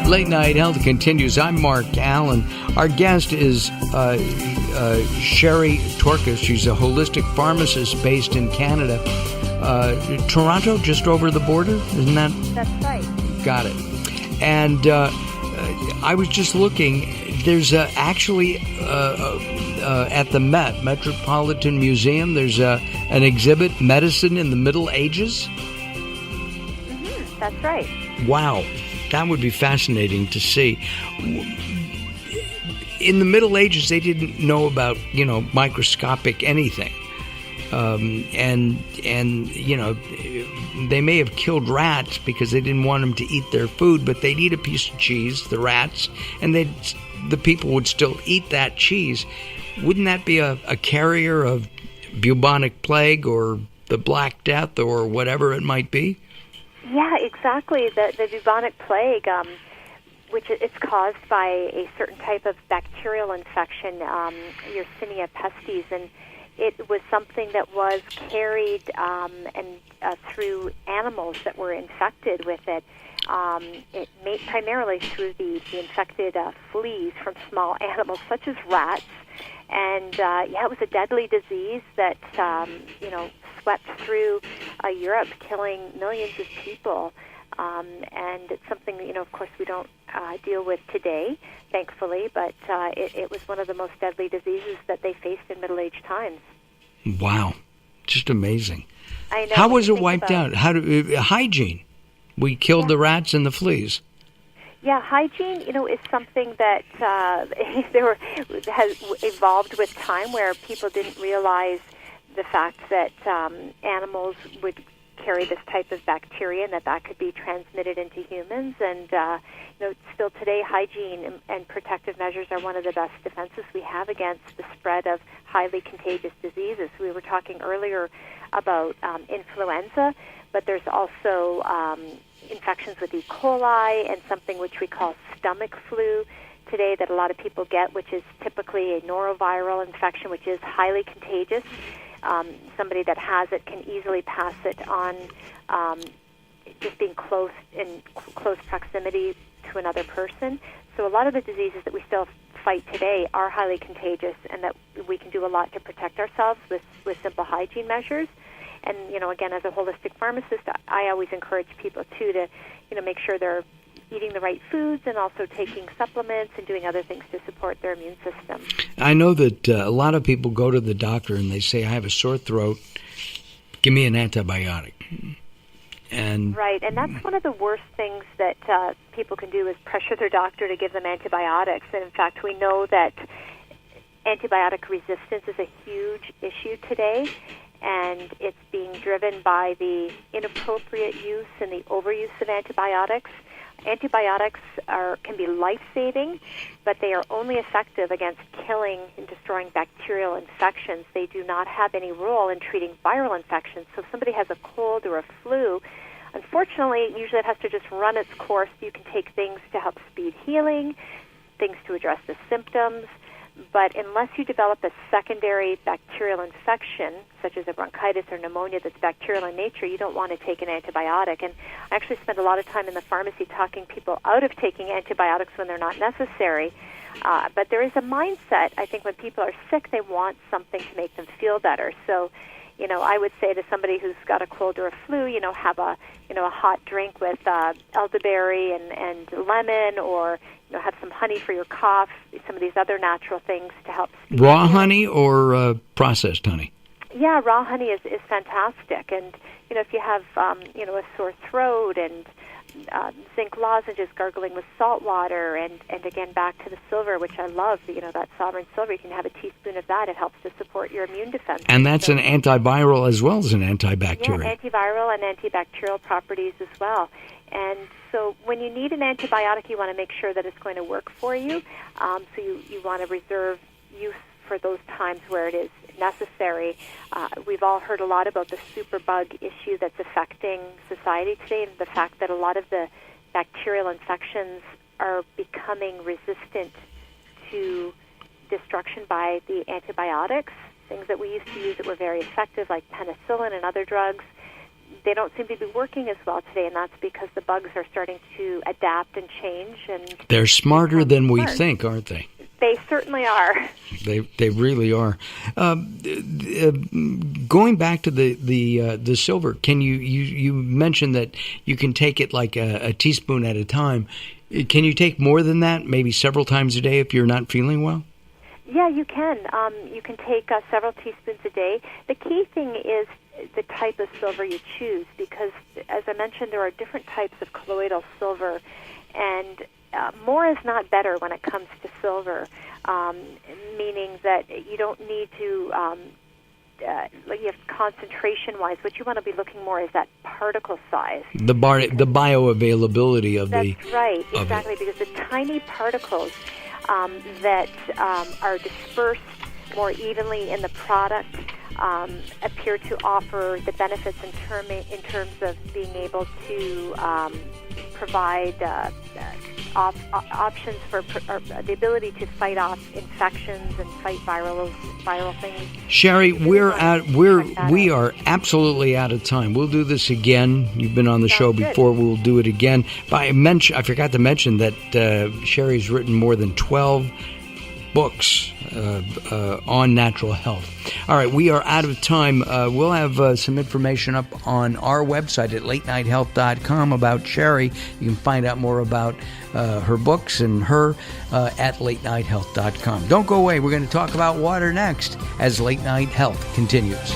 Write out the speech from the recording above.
Late Night Health continues. I'm Mark Alyn. Our guest is Sherry Torkos. She's a holistic pharmacist based in Canada. Toronto, just over the border, isn't that? That's right. Got it. And I was just looking. There's actually at the Metropolitan Museum, there's an exhibit, Medicine in the Middle Ages. Mm-hmm, that's right. Wow. That would be fascinating to see. In the Middle Ages, they didn't know about, microscopic anything. And they may have killed rats because they didn't want them to eat their food, but they'd eat a piece of cheese, the rats, and the people would still eat that cheese. Wouldn't that be a carrier of bubonic plague or the Black Death or whatever it might be? Yeah, exactly. The bubonic plague, which it's caused by a certain type of bacterial infection, Yersinia pestis, and it was something that was carried through animals that were infected with it. It made primarily through the infected fleas from small animals such as rats, and it was a deadly disease that swept through Europe, killing millions of people. And it's something that, of course, we don't deal with today, thankfully, but it was one of the most deadly diseases that they faced in Middle Age times. Wow. Just amazing. I know. How was it wiped out? Hygiene. We killed the rats and the fleas. Yeah, hygiene, is something that has evolved with time, where people didn't realize the fact that animals would carry this type of bacteria and that could be transmitted into humans. And, still today, hygiene and protective measures are one of the best defenses we have against the spread of highly contagious diseases. We were talking earlier about influenza, but there's also infections with E. coli and something which we call stomach flu today that a lot of people get, which is typically a noroviral infection, which is highly contagious. Somebody that has it can easily pass it on just being in close proximity to another person. So a lot of the diseases that we still fight today are highly contagious, and that we can do a lot to protect ourselves with simple hygiene measures. And, again, as a holistic pharmacist, I always encourage people, too, to, make sure they're eating the right foods and also taking supplements and doing other things to support their immune system. I know that a lot of people go to the doctor and they say, I have a sore throat, give me an antibiotic. Right, and that's one of the worst things that people can do is pressure their doctor to give them antibiotics. And, in fact, we know that antibiotic resistance is a huge issue today, and it's being driven by the inappropriate use and the overuse of antibiotics. Antibiotics can be life-saving, but they are only effective against killing and destroying bacterial infections. They do not have any role in treating viral infections. So if somebody has a cold or a flu, unfortunately, usually it has to just run its course. You can take things to help speed healing, things to address the symptoms, but unless you develop a secondary bacterial infection, such as a bronchitis or pneumonia that's bacterial in nature, you don't want to take an antibiotic. And I actually spend a lot of time in the pharmacy talking people out of taking antibiotics when they're not necessary. But there is a mindset, I think, when people are sick, they want something to make them feel better. So, I would say to somebody who's got a cold or a flu, have a hot drink with elderberry and lemon, or have some honey for your cough, some of these other natural things to help. Raw honey or processed honey? Yeah, raw honey is fantastic. And, if you have, a sore throat and zinc lozenges, gargling with salt water, and again, back to the silver, which I love, that sovereign silver, you can have a teaspoon of that. It helps to support your immune defense. And that's an antiviral as well as an antibacterial. Yeah, antiviral and antibacterial properties as well. And so when you need an antibiotic, you want to make sure that it's going to work for you. So you want to reserve use for those times where it is necessary. We've all heard a lot about the superbug issue that's affecting society today, and the fact that a lot of the bacterial infections are becoming resistant to destruction by the antibiotics things that we used to use that were very effective, like penicillin and other drugs, they don't seem to be working as well today, and that's because the bugs are starting to adapt and change. And they're smarter than we think, aren't they? They certainly are. They really are. Going back to the silver, can you mentioned that you can take it like a teaspoon at a time. Can you take more than that, maybe several times a day if you're not feeling well? Yeah, you can. You can take several teaspoons a day. The key thing is the type of silver you choose, because, as I mentioned, there are different types of colloidal silver, and more is not better when it comes to silver, meaning that you don't need to, you have concentration-wise, what you want to be looking more is that particle size. The bioavailability of That's right, exactly, because the tiny particles that are dispersed more evenly in the product appear to offer the benefits in terms of being able to provide options for the ability to fight off infections and fight viral things. Sherry, we are absolutely out of time. We'll do this again. You've been on the show before. We'll do it again. I forgot to mention that Sherry's written more than 12 books on natural health. All right, we are out of time. We'll have some information up on our website at latenighthealth.com about Sherry. You can find out more about her books and her at latenighthealth.com. Don't go away. We're going to talk about water next as Late Night Health continues.